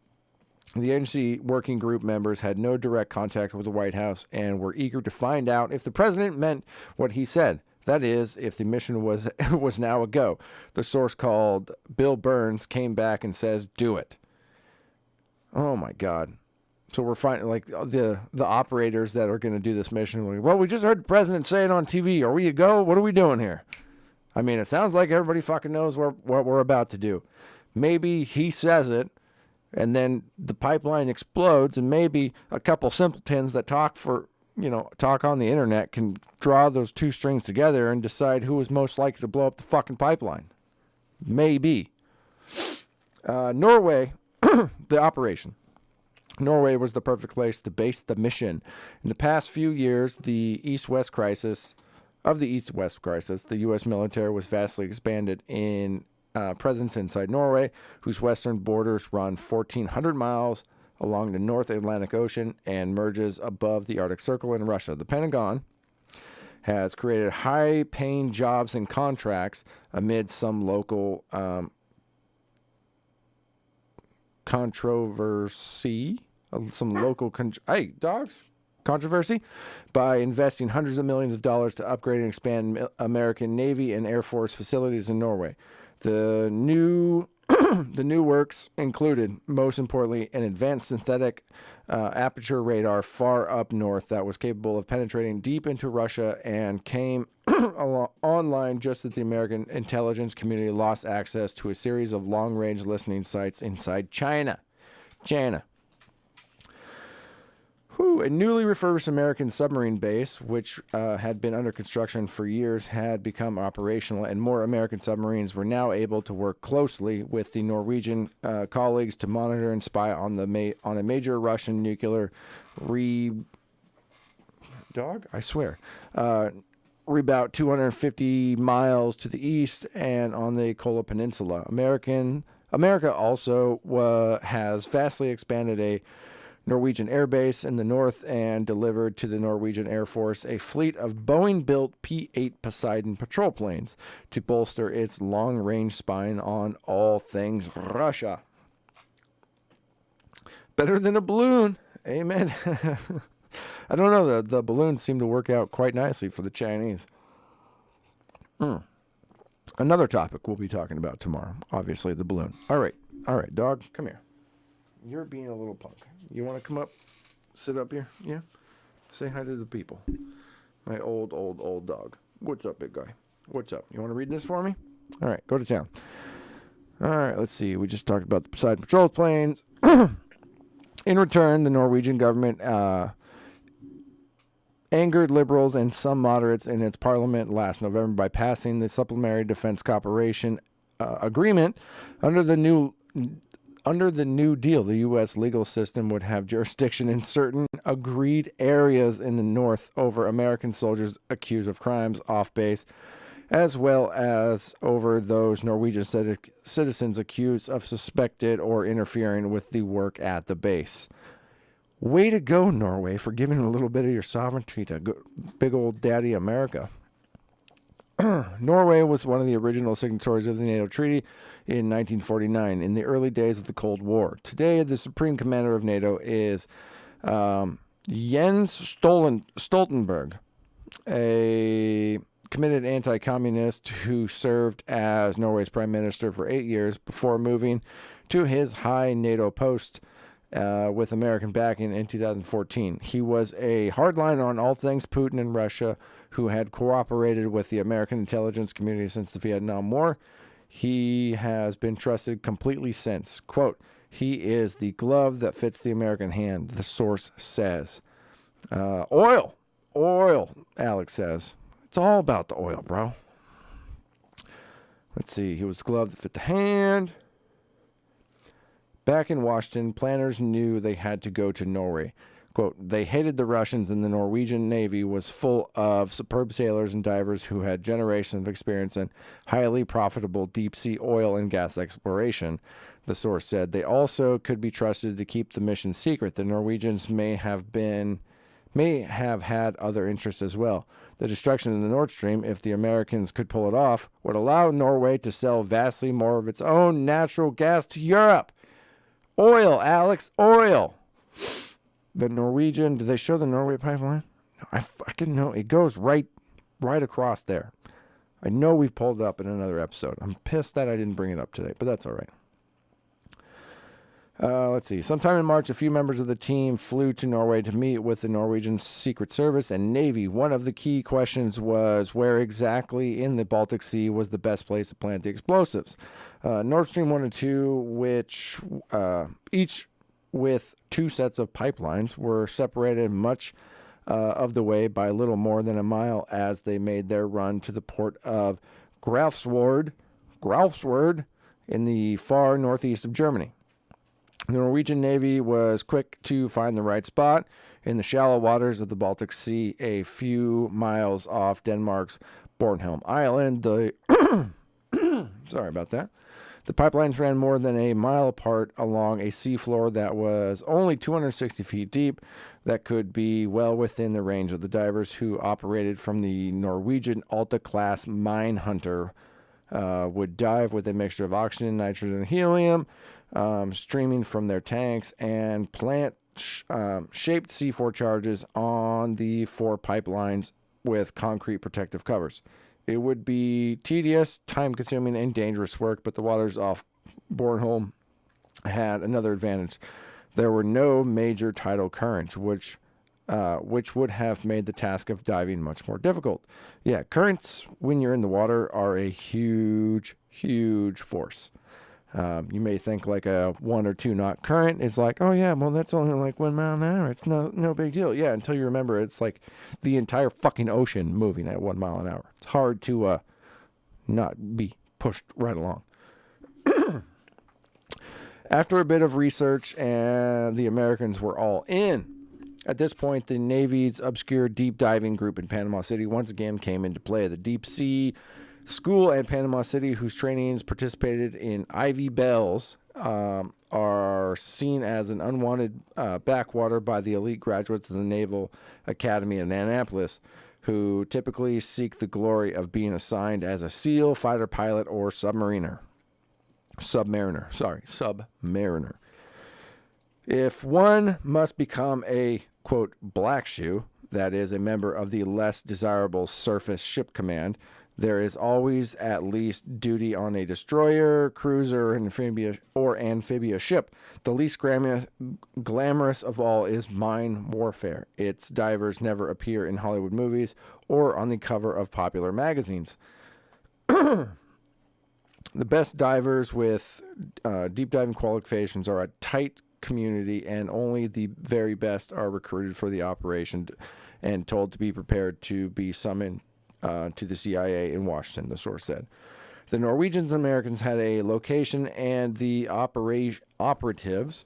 The agency working group members had no direct contact with the White House and were eager to find out if the president meant what he said. That is, if the mission was now a go. The source called Bill Burns came back and says, do it. Oh, my God. So we're finding, like, the operators that are going to do this mission. Like, well, we just heard the president say it on TV. Are we a go? What are we doing here? I mean, it sounds like everybody fucking knows what we're about to do. Maybe he says it, and then the pipeline explodes, and maybe a couple simpletons that talk on the internet can draw those two strings together and decide who is most likely to blow up the fucking pipeline. Maybe. Norway, the operation. Norway was the perfect place to base the mission. In the past few years, the East-West crisis of the East-West crisis, the U.S. military was vastly expanded in presence inside Norway, whose western borders run 1,400 miles along the North Atlantic Ocean and merges above the Arctic Circle in Russia. The Pentagon has created high-paying jobs and contracts amid some local controversy, controversy, by investing hundreds of millions of dollars to upgrade and expand American Navy and Air Force facilities in Norway. The new works included, most importantly, an advanced synthetic aperture radar far up north that was capable of penetrating deep into Russia and came online just as the American intelligence community lost access to a series of long-range listening sites inside China. A newly refurbished American submarine base, which had been under construction for years, had become operational, and more American submarines were now able to work closely with the Norwegian colleagues to monitor and spy on a major Russian nuclear about 250 miles to the east and on the Kola Peninsula. America also has vastly expanded a Norwegian air base in the north and delivered to the Norwegian Air Force a fleet of Boeing-built P-8 Poseidon patrol planes to bolster its long-range spying on all things Russia. Better than a balloon. Amen. I don't know. The balloons seem to work out quite nicely for the Chinese. Another topic we'll be talking about tomorrow. Obviously, the balloon. All right, dog, come here. You're being a little punk. You want to come up, sit up here? Yeah? Say hi to the people. My old dog. What's up, big guy? What's up? You want to read this for me? All right, go to town. All right, let's see. We just talked about the Poseidon patrol planes. In return, the Norwegian government angered liberals and some moderates in its parliament last November by passing the Supplementary Defense Cooperation Agreement. Under the New Deal, the U.S. legal system would have jurisdiction in certain agreed areas in the north over American soldiers accused of crimes off base, as well as over those Norwegian citizens accused of suspected or interfering with the work at the base. Way to go, Norway, for giving a little bit of your sovereignty to big old daddy America. Norway was one of the original signatories of the NATO treaty in 1949 in the early days of the Cold War. Today, the supreme commander of NATO is Jens Stoltenberg, a committed anti-communist who served as Norway's prime minister for 8 years before moving to his high NATO post with American backing in 2014. He was a hardliner on all things Putin and Russia, who had cooperated with the American intelligence community since the Vietnam War. He has been trusted completely since. Quote, he is the glove that fits the American hand, the source says. Oil, Alex says. It's all about the oil, bro. Let's see. He was the glove that fit the hand. Back in Washington, planners knew they had to go to Norway. Quote, they hated the Russians, and the Norwegian Navy was full of superb sailors and divers who had generations of experience in highly profitable deep-sea oil and gas exploration, the source said. They also could be trusted to keep the mission secret. The Norwegians may have had other interests as well. The destruction of the Nord Stream, if the Americans could pull it off, would allow Norway to sell vastly more of its own natural gas to Europe. Oil, Alex, oil. The Norwegian, did they show the Norway pipeline? No, I fucking know. It goes right across there. I know we've pulled it up in another episode. I'm pissed that I didn't bring it up today, but that's all right. Let's see. Sometime in March, a few members of the team flew to Norway to meet with the Norwegian Secret Service and Navy. One of the key questions was where exactly in the Baltic Sea was the best place to plant the explosives. Nord Stream 1 and 2, which each with two sets of pipelines, were separated much of the way by little more than a mile as they made their run to the port of Greifswald in the far northeast of Germany. The Norwegian Navy was quick to find the right spot in the shallow waters of the Baltic Sea, a few miles off Denmark's Bornholm Island. Sorry about that. The pipelines ran more than a mile apart along a seafloor that was only 260 feet deep, that could be well within the range of the divers who operated from the Norwegian Alta-class mine hunter. Would dive with a mixture of oxygen, nitrogen, and helium, streaming from their tanks, and plant shaped C4 charges on the 4 pipelines with concrete protective covers. It would be tedious, time-consuming, and dangerous work, but the waters off Bornholm had another advantage. There were no major tidal currents, which would have made the task of diving much more difficult. Yeah, currents, when you're in the water, are a huge, huge force. You may think like a 1 or 2 knot current is like, oh yeah, well that's only like 1 mile an hour. It's no big deal. Yeah, until you remember it's like the entire fucking ocean moving at 1 mile an hour. It's hard to not be pushed right along. After a bit of research, and the Americans were all in. At this point, the Navy's obscure deep diving group in Panama City once again came into play. The Deep Sea School at Panama City, whose trainings participated in Ivy Bells, are seen as an unwanted backwater by the elite graduates of the Naval Academy in Annapolis, who typically seek the glory of being assigned as a SEAL, fighter pilot, or submariner. If one must become a, quote, black shoe, that is, a member of the less desirable surface ship command, there is always at least duty on a destroyer, cruiser, or amphibious ship. The least glamorous of all is mine warfare. Its divers never appear in Hollywood movies or on the cover of popular magazines. The best divers with deep diving qualifications are a tight community, and only the very best are recruited for the operation and told to be prepared to be summoned to the CIA in Washington, the source said. The Norwegians and Americans had a location and the operatives,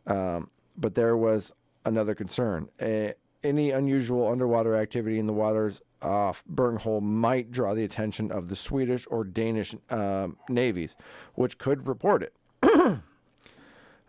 but there was another concern. Any unusual underwater activity in the waters off Bornholm might draw the attention of the Swedish or Danish navies, which could report it.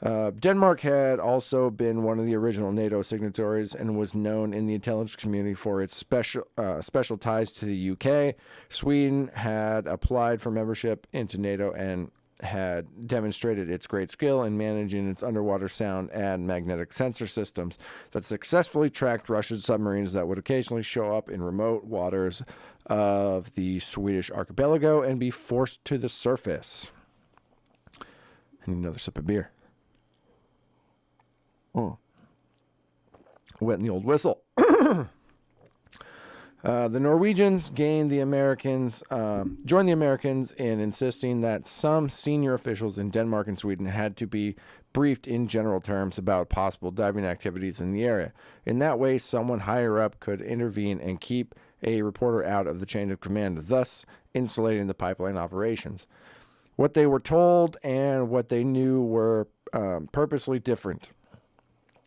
Denmark had also been one of the original NATO signatories and was known in the intelligence community for its special ties to the UK. Sweden had applied for membership into NATO and had demonstrated its great skill in managing its underwater sound and magnetic sensor systems that successfully tracked Russian submarines that would occasionally show up in remote waters of the Swedish archipelago and be forced to the surface. I need another sip of beer. Wetting the old whistle. The Norwegians joined the Americans in insisting that some senior officials in Denmark and Sweden had to be briefed in general terms about possible diving activities in the area. In that way, someone higher up could intervene and keep a reporter out of the chain of command, thus insulating the pipeline operations. What they were told and what they knew were purposely different.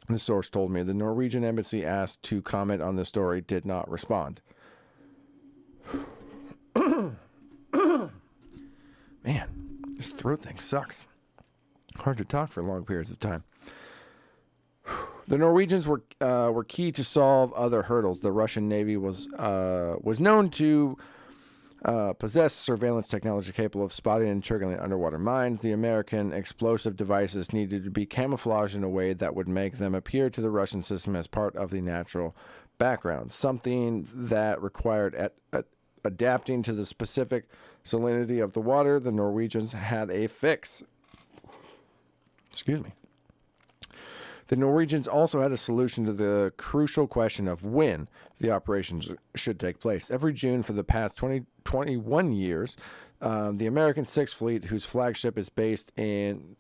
The source told me the Norwegian embassy, asked to comment on the story, did not respond. Man, this throat thing sucks. Hard to talk for long periods of time. The Norwegians were key to solve other hurdles. The Russian Navy was known to possess surveillance technology capable of spotting and triggering underwater mines. The American explosive devices needed to be camouflaged in a way that would make them appear to the Russian system as part of the natural background, something that required adapting to the specific salinity of the water. The Norwegians had a fix. Excuse me. The Norwegians also had a solution to the crucial question of when the operations should take place. Every June for the past 21 years, the American Sixth Fleet, whose flagship is based in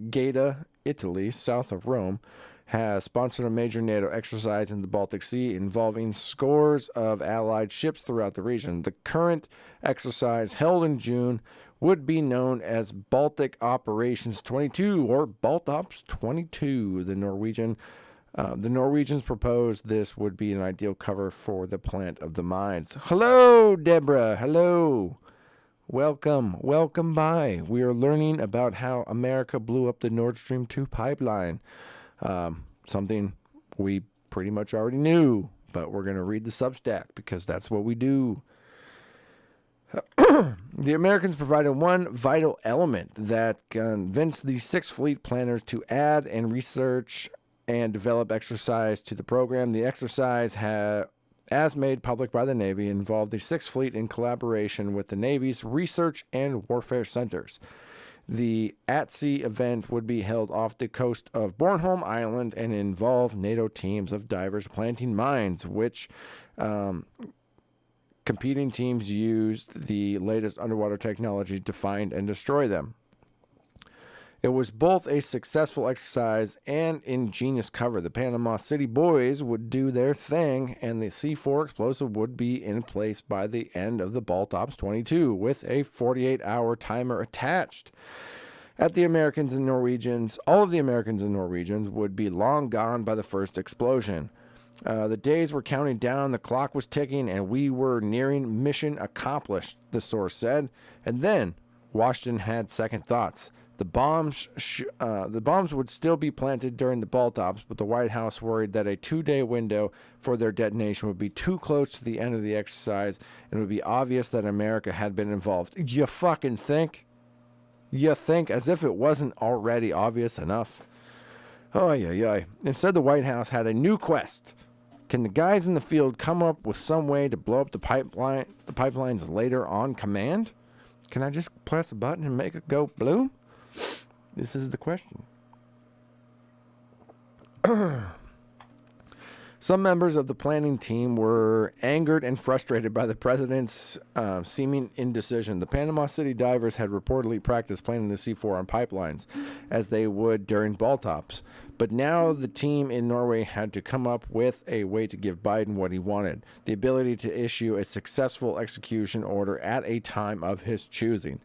Gaeta, Italy, south of Rome, has sponsored a major NATO exercise in the Baltic Sea involving scores of Allied ships throughout the region. The current exercise, held in June, would be known as Baltic Operations 22 or Baltops 22. The Norwegians proposed this would be an ideal cover for the plant of the mines. Hello, Deborah. Hello. Welcome by. We are learning about how America blew up the Nord Stream 2 pipeline. Something we pretty much already knew, but we're going to read the Substack because that's what we do. The Americans provided one vital element that convinced the Sixth Fleet planners to add and research and develop exercise to the program. The exercise as made public by the Navy, involved the Sixth Fleet in collaboration with the Navy's research and warfare centers. The at-sea event would be held off the coast of Bornholm Island and involve NATO teams of divers planting mines, which competing teams used the latest underwater technology to find and destroy them. It was both a successful exercise and ingenious cover. The Panama City boys would do their thing, and the C4 explosive would be in place by the end of the Baltops 22 with a 48-hour timer attached. All of the Americans and Norwegians would be long gone by the first explosion. The days were counting down, the clock was ticking, and we were nearing mission accomplished, the source said. And then Washington had second thoughts. The bombs would still be planted during the Baltops, but the White House worried that a 2-day window for their detonation would be too close to the end of the exercise, and it would be obvious that America had been involved. You fucking think? You think as if it wasn't already obvious enough? Oh, yeah. Instead, the White House had a new quest. Can the guys in the field come up with some way to blow up the pipelines later on command? Can I just press a button and make it go bloom? This is the question. Some members of the planning team were angered and frustrated by the president's seeming indecision. The Panama City divers had reportedly practiced planting the C4 on pipelines, as they would during Baltops. But now the team in Norway had to come up with a way to give Biden what he wanted, the ability to issue a successful execution order at a time of his choosing.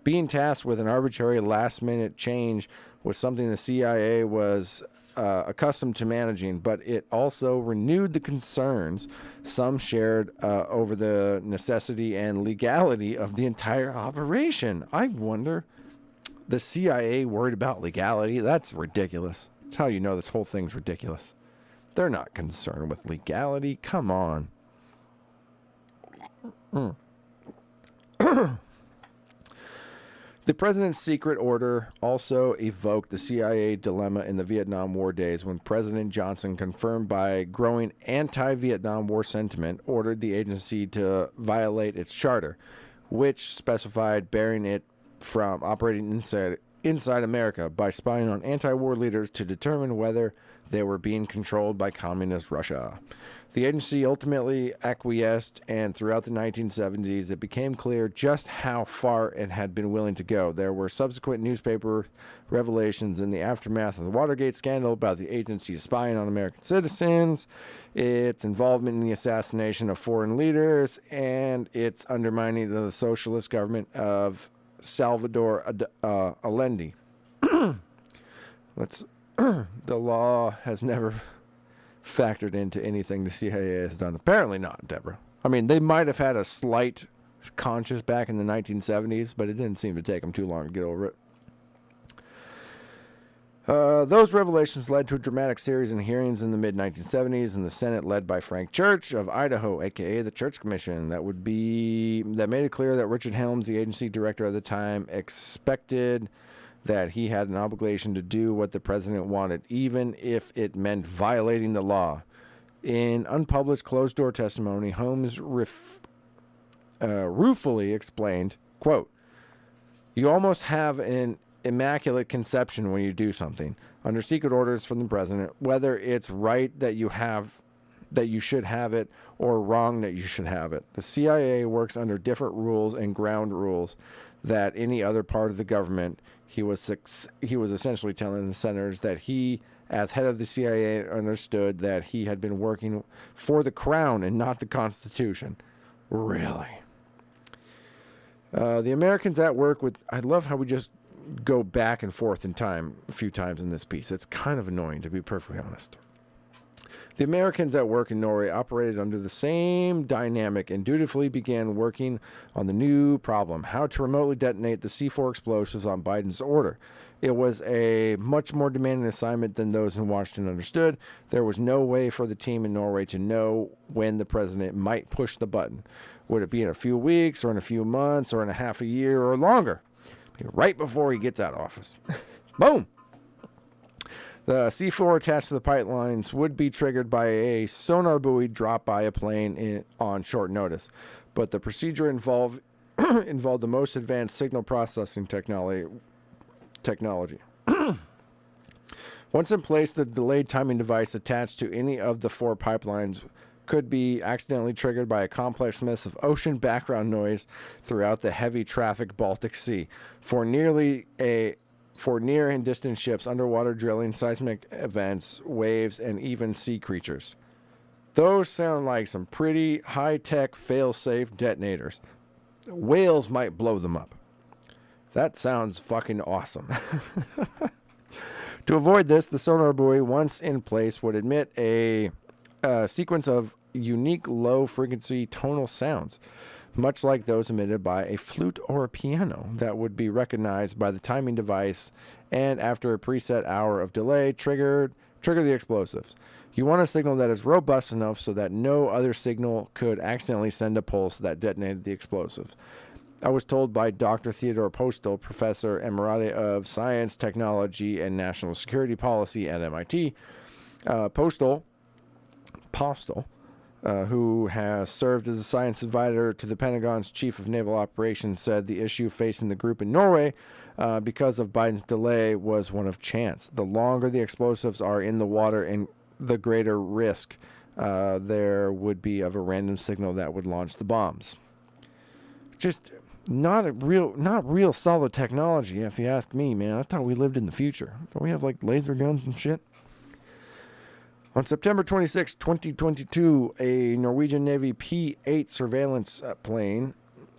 Being tasked with an arbitrary last-minute change was something the CIA was accustomed to managing, but it also renewed the concerns some shared over the necessity and legality of the entire operation. I wonder, the CIA worried about legality? That's ridiculous. That's how you know this whole thing's ridiculous. They're not concerned with legality. Come on. The president's secret order also evoked the CIA dilemma in the Vietnam War days when President Johnson, confirmed by growing anti-Vietnam War sentiment, ordered the agency to violate its charter, which specified barring it from operating inside America by spying on anti-war leaders to determine whether they were being controlled by communist Russia. The agency ultimately acquiesced, and throughout the 1970s, it became clear just how far it had been willing to go. There were subsequent newspaper revelations in the aftermath of the Watergate scandal about the agency spying on American citizens, its involvement in the assassination of foreign leaders, and its undermining of the socialist government of Salvador Allende. The law has never factored into anything the CIA has done. Apparently not, Deborah. I mean, they might have had a slight conscience back in the 1970s, but it didn't seem to take them too long to get over it. Those revelations led to a dramatic series of hearings in the mid-1970s in the Senate, led by Frank Church of Idaho, a.k.a. the Church Commission, that made it clear that Richard Helms, the agency director at the time, expected that he had an obligation to do what the president wanted, even if it meant violating the law. In unpublished closed-door testimony, Holmes ruefully explained, quote, "You almost have an immaculate conception when you do something under secret orders from the president, whether it's right that you should have it or wrong that you should have it. The CIA works under different rules and ground rules that any other part of the government." He was essentially telling the senators that he as head of the CIA, understood that he had been working for the crown and not the Constitution. Really? The Americans at work with... I love how we just go back and forth in time a few times in this piece. It's kind of annoying, to be perfectly honest. The Americans at work in Norway operated under the same dynamic and dutifully began working on the new problem, how to remotely detonate the C4 explosives on Biden's order. It was a much more demanding assignment than those in Washington understood. There was no way for the team in Norway to know when the president might push the button. Would it be in a few weeks or in a few months or in a half a year or longer? Right before he gets out of office. Boom! The C4 attached to the pipelines would be triggered by a sonar buoy dropped by a plane on short notice. But the procedure involved the most advanced signal processing technology. Once in place, the delayed timing device attached to any of the 4 pipelines could be accidentally triggered by a complex mess of ocean background noise throughout the heavy traffic Baltic Sea. For near and distant ships, underwater drilling, seismic events, waves, and even sea creatures. Those sound like some pretty high-tech, fail-safe detonators. Whales might blow them up. That sounds fucking awesome. To avoid this, the sonar buoy, once in place, would emit a sequence of unique low-frequency tonal sounds, much like those emitted by a flute or a piano, that would be recognized by the timing device and, after a preset hour of delay, trigger the explosives. You want a signal that is robust enough so that no other signal could accidentally send a pulse that detonated the explosives. I was told by Dr. Theodore Postel, Professor Emerita of Science, Technology, and National Security Policy at MIT. Postel, who has served as a science advisor to the Pentagon's Chief of Naval Operations, said the issue facing the group in Norway because of Biden's delay was one of chance. The longer the explosives are in the water, and the greater risk there would be of a random signal that would launch the bombs. Just not real solid technology, if you ask me, man. I thought we lived in the future. Don't we have like laser guns and shit? On September 26, 2022, a Norwegian Navy P-8 surveillance plane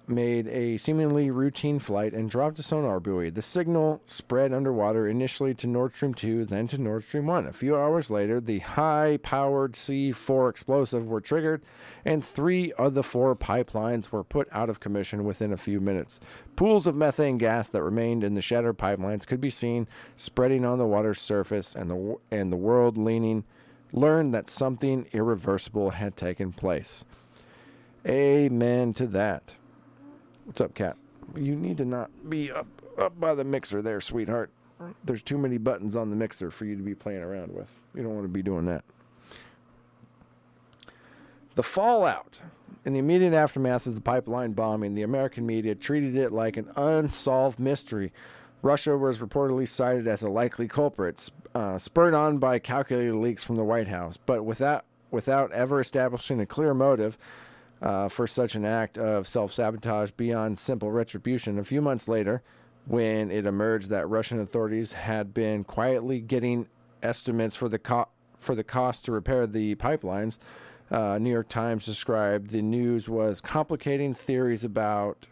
made a seemingly routine flight and dropped a sonar buoy. The signal spread underwater, initially to Nord Stream 2, then to Nord Stream 1. A few hours later, the high-powered C4 explosive were triggered, and 3 of the 4 pipelines were put out of commission within a few minutes. Pools of methane gas that remained in the shattered pipelines could be seen spreading on the water's surface, and the world learned that something irreversible had taken place. Amen to that. What's up, Cat? You need to not be up by the mixer there, sweetheart. There's too many buttons on the mixer for you to be playing around with. You don't want to be doing that. The fallout. In the immediate aftermath of the pipeline bombing, the American media treated it like an unsolved mystery. Russia was reportedly cited as a likely culprit, spurred on by calculated leaks from the White House, but without ever establishing a clear motive for such an act of self-sabotage beyond simple retribution. A few months later, when it emerged that Russian authorities had been quietly getting estimates for the cost to repair the pipelines, New York Times described the news was complicating theories about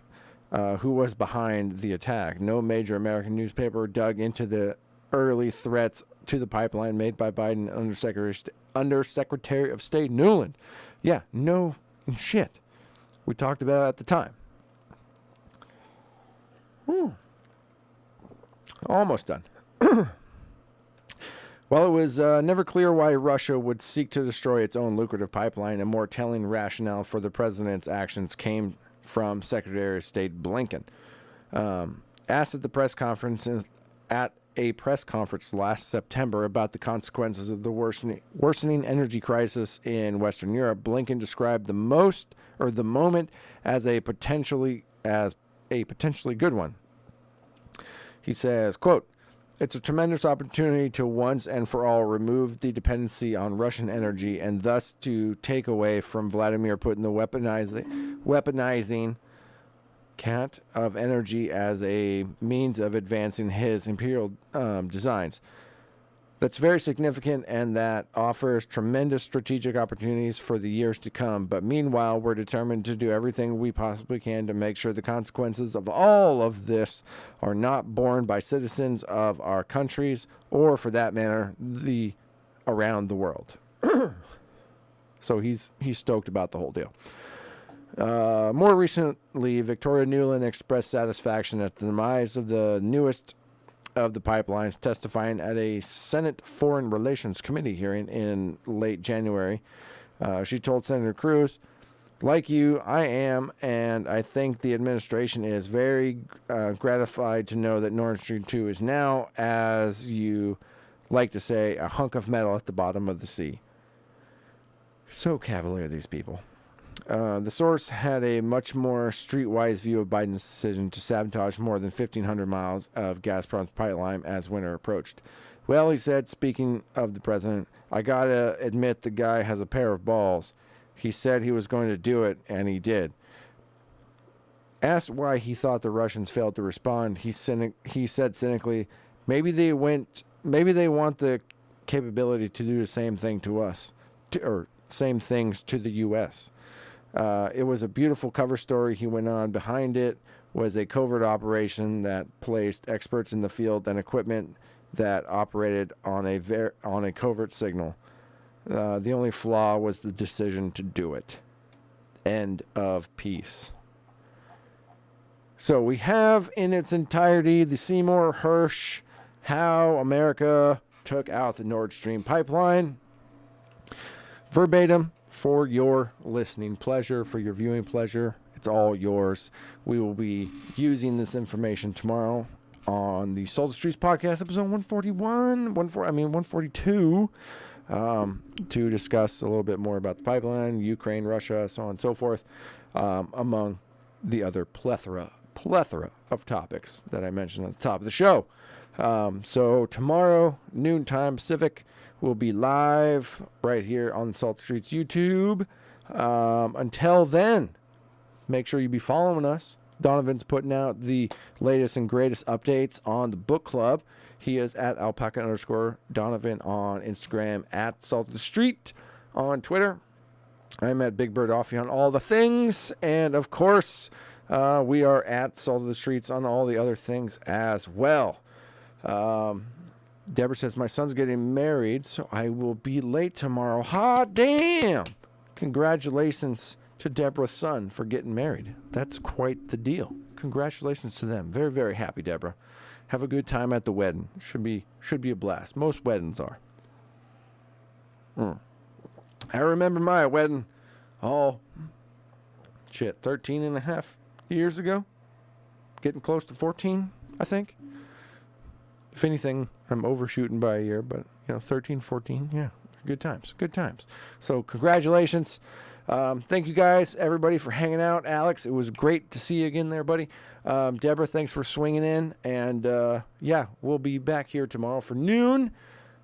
who was behind the attack. No major American newspaper dug into the early threats to the pipeline made by Biden Undersecretary of State Nuland. Yeah, no shit. We talked about it at the time. Almost done. While it was never clear why Russia would seek to destroy its own lucrative pipeline, a more telling rationale for the president's actions came from Secretary of State Blinken. Asked at a press conference last September about the consequences of the worsening energy crisis in Western Europe, Blinken described the moment as a potentially good one. He says, quote, "It's a tremendous opportunity to once and for all remove the dependency on Russian energy and thus to take away from Vladimir Putin the weaponizing of energy as a means of advancing his imperial designs. that's very significant and that offers tremendous strategic opportunities for the years to come. But meanwhile, we're determined to do everything we possibly can to make sure the consequences of all of this are not borne by citizens of our countries or, for that matter, around the world. So he's stoked about the whole deal. More recently, Victoria Nuland expressed satisfaction at the demise of the newest of the pipelines, testifying at a Senate Foreign Relations Committee hearing in late January. She told Senator Cruz, "Like you, I am, and I think the administration is very gratified to know that Nord Stream 2 is now, as you like to say, a hunk of metal at the bottom of the sea." So cavalier, these people. The source had a much more streetwise view of Biden's decision to sabotage more than 1,500 miles of Gazprom's pipeline as winter approached. "Well," he said, speaking of the president, "I gotta admit the guy has a pair of balls. He said he was going to do it, and he did." Asked why he thought the Russians failed to respond, he said cynically, maybe they want the capability to do the same thing to us, or same things to the U.S. It was a beautiful cover story," he went on. "Behind it was a covert operation that placed experts in the field and equipment that operated on a covert signal. The only flaw was the decision to do it." End of piece. So we have in its entirety the Seymour Hersh, how America took out the Nord Stream pipeline. Verbatim, for your listening pleasure, for your viewing pleasure. It's all yours. We will be using this information tomorrow on the Salted Streets podcast, episode 142, to discuss a little bit more about the pipeline, Ukraine, Russia, so on and so forth, among the other plethora of topics that I mentioned at the top of the show. So tomorrow, noontime Pacific, we'll be live right here on the Salted Streets YouTube. Until then, make sure you be following us. Donovan's putting out the latest and greatest updates on the book club. He is at alpaca_Donovan on Instagram, at Salted Street on Twitter. I'm at Big Bird Offie on all the things. And of course, we are at Salted Streets on all the other things as well. Deborah says, "My son's getting married, so I will be late tomorrow." Hot damn! Congratulations to Deborah's son for getting married. That's quite the deal. Congratulations to them. Very, very happy, Deborah. Have a good time at the wedding. Should be a blast. Most weddings are. I remember my wedding 13 and a half years ago. Getting close to 14, I think. If anything, I'm overshooting by a year, but 13, 14, yeah, good times. So congratulations. Thank you guys, everybody, for hanging out. Alex, it was great to see you again there, buddy. Deborah, thanks for swinging in. And we'll be back here tomorrow for noon,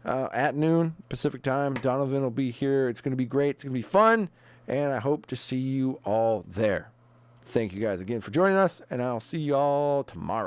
at noon Pacific time. Donovan will be here. It's going to be great. It's going to be fun. And I hope to see you all there. Thank you guys again for joining us, and I'll see you all tomorrow.